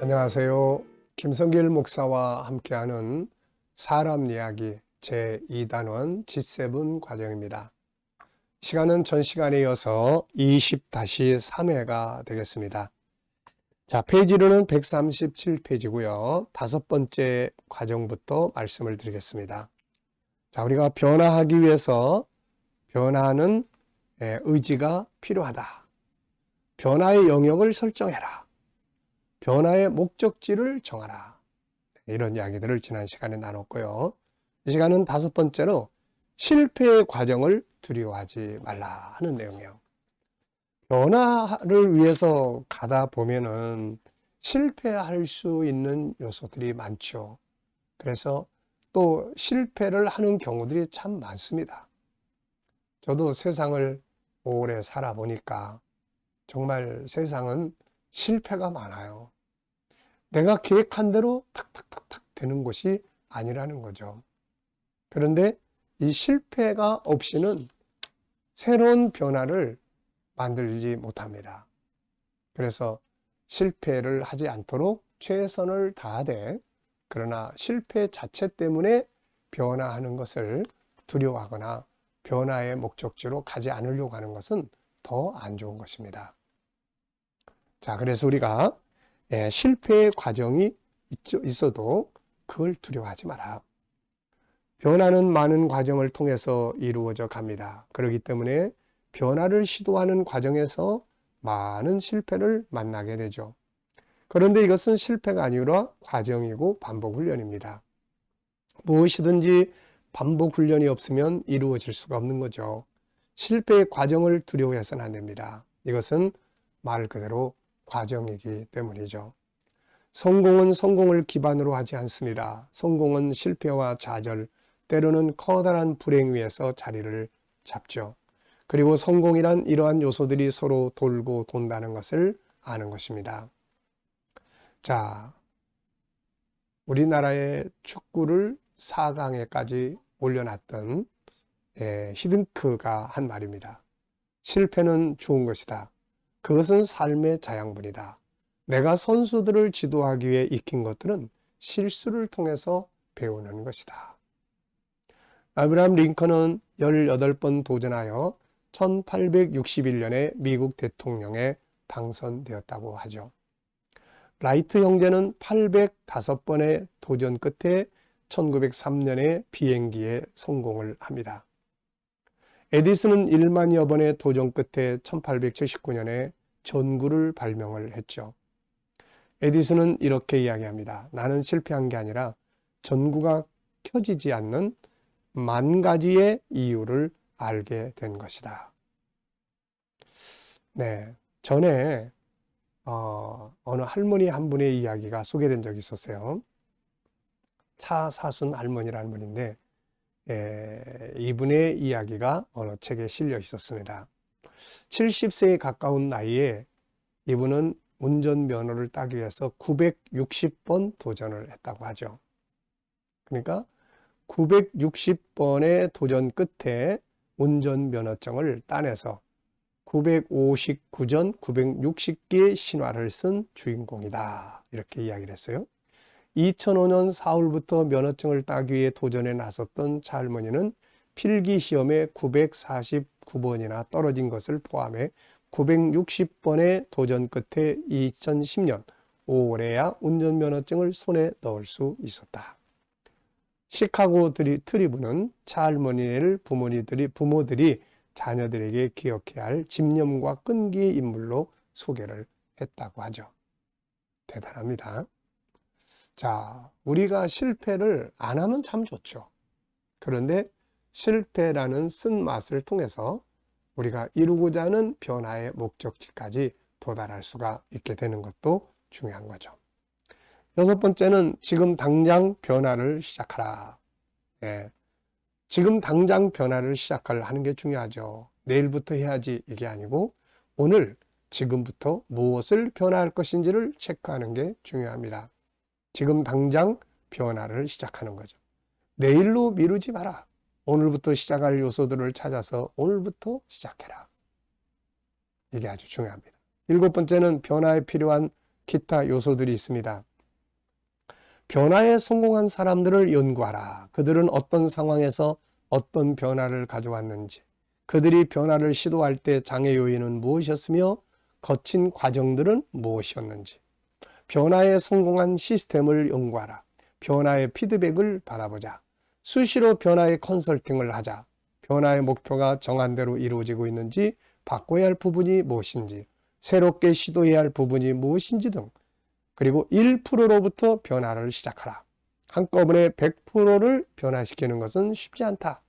안녕하세요. 김성길 목사와 함께하는 사람 이야기 제2단원 G7 과정입니다. 시간은 전 시간에 이어서 20-3회가 되겠습니다. 자, 페이지로는 137페이지고요. 다섯 번째 과정부터 말씀을 드리겠습니다. 자, 우리가 변화하기 위해서 변화하는 의지가 필요하다. 변화의 영역을 설정해라. 변화의 목적지를 정하라. 이런 이야기들을 지난 시간에 나눴고요. 이 시간은 다섯 번째로 실패의 과정을 두려워하지 말라 하는 내용이에요. 변화를 위해서 가다 보면은 실패할 수 있는 요소들이 많죠. 그래서 또 실패를 하는 경우들이 참 많습니다. 저도 세상을 오래 살아보니까 정말 세상은 실패가 많아요. 내가 계획한 대로 탁탁탁탁 되는 것이 아니라는 거죠. 그런데 이 실패가 없이는 새로운 변화를 만들지 못합니다. 그래서 실패를 하지 않도록 최선을 다하되, 그러나 실패 자체 때문에 변화하는 것을 두려워하거나 변화의 목적지로 가지 않으려고 하는 것은 더 안 좋은 것입니다. 자, 그래서 우리가 실패의 과정이 있어도 그걸 두려워하지 마라. 변화는 많은 과정을 통해서 이루어져 갑니다. 그렇기 때문에 변화를 시도하는 과정에서 많은 실패를 만나게 되죠. 그런데 이것은 실패가 아니라 과정이고 반복 훈련입니다. 무엇이든지 반복 훈련이 없으면 이루어질 수가 없는 거죠. 실패의 과정을 두려워해서는 안 됩니다. 이것은 말 그대로 과정이기 때문이죠. 성공은 성공을 기반으로 하지 않습니다. 성공은 실패와 좌절, 때로는 커다란 불행 위에서 자리를 잡죠. 그리고 성공이란 이러한 요소들이 서로 돌고 돈다는 것을 아는 것입니다. 자, 우리나라의 축구를 4강에까지 올려놨던 히딩크가 한 말입니다. 실패는 좋은 것이다. 그것은 삶의 자양분이다. 내가 선수들을 지도하기 위해 익힌 것들은 실수를 통해서 배우는 것이다. 아브라함 링컨은 18번 도전하여 1861년에 미국 대통령에 당선되었다고 하죠. 라이트 형제는 805번의 도전 끝에 1903년에 비행기에 성공을 합니다. 에디슨은 1만여 번의 도전 끝에 1879년에 전구를 발명을 했죠. 에디슨은 이렇게 이야기합니다. 나는 실패한 게 아니라 전구가 켜지지 않는 10,000가지의 이유를 알게 된 것이다. 네, 전에 어느 할머니 한 분의 이야기가 소개된 적이 있었어요. 차사순 할머니라는 분인데 이분의 이야기가 어느 책에 실려 있었습니다. 70세에 가까운 나이에 이분은 운전면허를 따기 위해서 960번 도전을 했다고 하죠. 그러니까 960번의 도전 끝에 운전면허증을 따내서 959전 960개의 신화를 쓴 주인공이다. 이렇게 이야기를 했어요. 2005년 4월부터 면허증을 따기 위해 도전에 나섰던 차 할머니는 필기시험에 949번이나 떨어진 것을 포함해 960번의 도전 끝에 2010년 5월에야 운전면허증을 손에 넣을 수 있었다. 시카고 트리뷴은 차 할머니를 부모들이 자녀들에게 기억해야 할 집념과 끈기의 인물로 소개를 했다고 하죠. 대단합니다. 자, 우리가 실패를 안 하면 참 좋죠. 그런데 실패라는 쓴맛을 통해서 우리가 이루고자 하는 변화의 목적지까지 도달할 수가 있게 되는 것도 중요한 거죠. 여섯 번째는 지금 당장 변화를 시작하라. 지금 당장 변화를 하는 게 중요하죠. 내일부터 해야지 이게 아니고 오늘 지금부터 무엇을 변화할 것인지를 체크하는 게 중요합니다. 지금 당장 변화를 시작하는 거죠. 내일로 미루지 마라. 오늘부터 시작할 요소들을 찾아서 오늘부터 시작해라. 이게 아주 중요합니다. 일곱 번째는 변화에 필요한 기타 요소들이 있습니다. 변화에 성공한 사람들을 연구하라. 그들은 어떤 상황에서 어떤 변화를 가져왔는지, 그들이 변화를 시도할 때 장애 요인은 무엇이었으며 거친 과정들은 무엇이었는지, 변화에 성공한 시스템을 연구하라. 변화의 피드백을 바라보자. 수시로 변화의 컨설팅을 하자. 변화의 목표가 정한 대로 이루어지고 있는지, 바꿔야 할 부분이 무엇인지, 새롭게 시도해야 할 부분이 무엇인지 등, 그리고 1%로부터 변화를 시작하라. 한꺼번에 100%를 변화시키는 것은 쉽지 않다.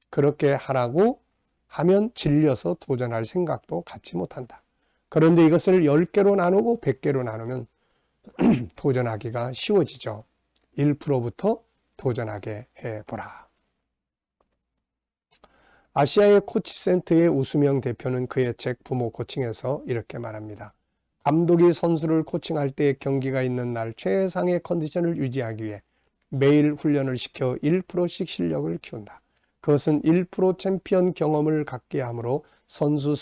그렇게 하라고 하면 질려서 도전할 생각도 갖지 못한다. 그런데 이것을 10개로 나누고 100개로 나누면 도전하기가 쉬워지죠. 1%부터 도전하게 해보라. 아시아의 코치센터의 우수명 대표는 그의 책 부모 코칭에서 이렇게 말합니다. 감독이 선수를 코칭할 때 경기가 있는 날 최상의 컨디션을 유지하기 위해 매일 훈련을 시켜 1%씩 실력을 키운다. 그것은 1% 챔피언 경험을 갖게 하므로 선수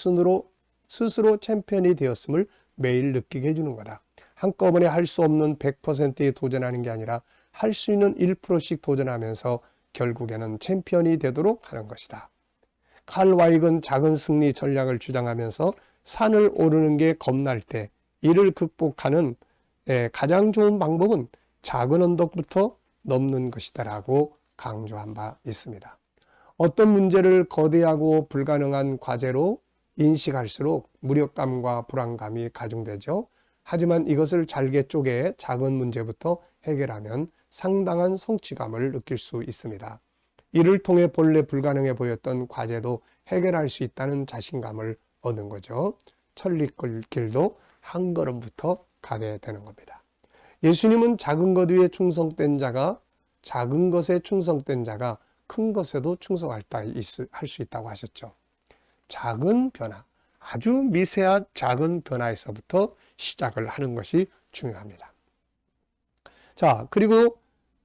스스로 챔피언이 되었음을 매일 느끼게 해주는 거다. 한꺼번에 할 수 없는 100%에 도전하는 게 아니라 할 수 있는 1%씩 도전하면서 결국에는 챔피언이 되도록 하는 것이다. 칼 와이건 작은 승리 전략을 주장하면서 산을 오르는 게 겁날 때 이를 극복하는 가장 좋은 방법은 작은 언덕부터 넘는 것이다라고 강조한 바 있습니다. 어떤 문제를 거대하고 불가능한 과제로 인식할수록 무력감과 불안감이 가중되죠. 하지만 이것을 잘게 쪼개 작은 문제부터 해결하면 상당한 성취감을 느낄 수 있습니다. 이를 통해 본래 불가능해 보였던 과제도 해결할 수 있다는 자신감을 얻는 거죠. 천리길도 한 걸음부터 가게 되는 겁니다. 예수님은 작은 것 위에 충성된 자가 작은 것에 충성된 자가 큰 것에도 충성할 수 있다고 하셨죠. 작은 변화, 아주 미세한 작은 변화에서부터 시작을 하는 것이 중요합니다. 자, 그리고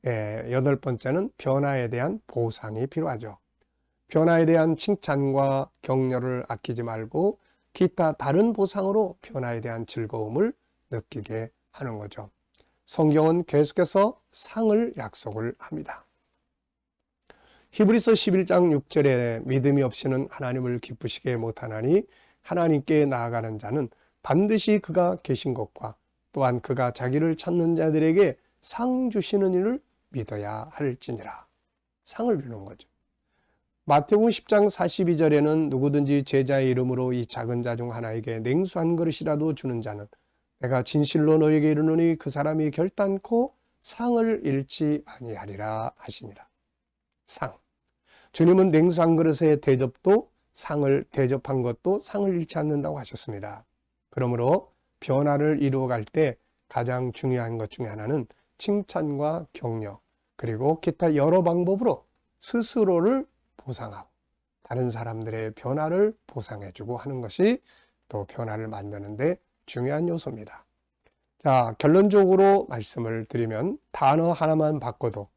8번째는 변화에 대한 보상이 필요하죠. 변화에 대한 칭찬과 격려를 아끼지 말고 기타 다른 보상으로 변화에 대한 즐거움을 느끼게 하는 거죠. 성경은 계속해서 상을 약속을 합니다. 히브리서 11장 6절에 믿음이 없이는 하나님을 기쁘시게 못하나니 하나님께 나아가는 자는 반드시 그가 계신 것과 또한 그가 자기를 찾는 자들에게 상 주시는 일을 믿어야 할지니라. 상을 주는 거죠. 마태복음 10장 42절에는 누구든지 제자의 이름으로 이 작은 자 중 하나에게 냉수 한 그릇이라도 주는 자는 내가 진실로 너에게 이르노니 그 사람이 결단코 상을 잃지 아니하리라 하시니라. 상. 주님은 냉수 한 그릇의 대접도 상을 대접한 것도 상을 잃지 않는다고 하셨습니다. 그러므로 변화를 이루어갈 때 가장 중요한 것 중에 하나는 칭찬과 격려, 그리고 기타 여러 방법으로 스스로를 보상하고 다른 사람들의 변화를 보상해주고 하는 것이 또 변화를 만드는 데 중요한 요소입니다. 자, 결론적으로 말씀을 드리면 단어 하나만 바꿔도,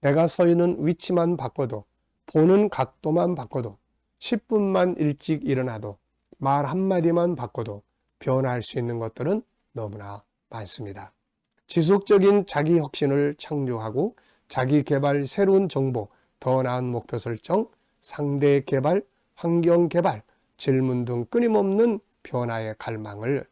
내가 서 있는 위치만 바꿔도, 보는 각도만 바꿔도, 10분만 일찍 일어나도, 말 한마디만 바꿔도 변화할 수 있는 것들은 너무나 많습니다. 지속적인 자기 혁신을 창조하고 자기 개발, 새로운 정보, 더 나은 목표 설정, 상대 개발, 환경 개발, 질문 등 끊임없는 변화의 갈망을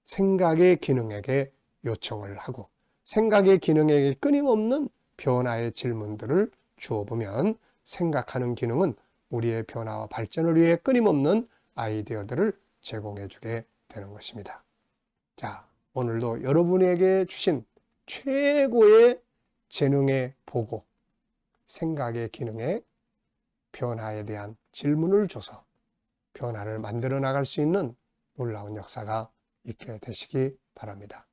생각의 기능에게 요청을 하고 생각의 기능에게 끊임없는 변화의 질문들을 주어보면 생각하는 기능은 우리의 변화와 발전을 위해 끊임없는 아이디어들을 제공해주게 되는 것입니다. 자, 오늘도 여러분에게 주신 최고의 재능의 보고, 생각의 기능에 변화에 대한 질문을 줘서 변화를 만들어 나갈 수 있는 놀라운 역사가 있게 되시기 바랍니다.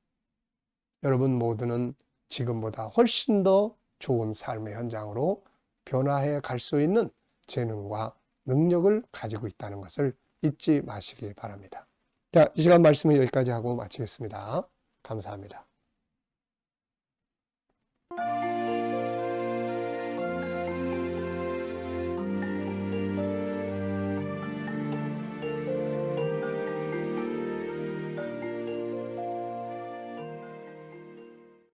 여러분 모두는 지금보다 훨씬 더 좋은 삶의 현장으로 변화해 갈 수 있는 재능과 능력을 가지고 있다는 것을 잊지 마시기 바랍니다. 자, 이 시간 말씀을 여기까지 하고 마치겠습니다. 감사합니다.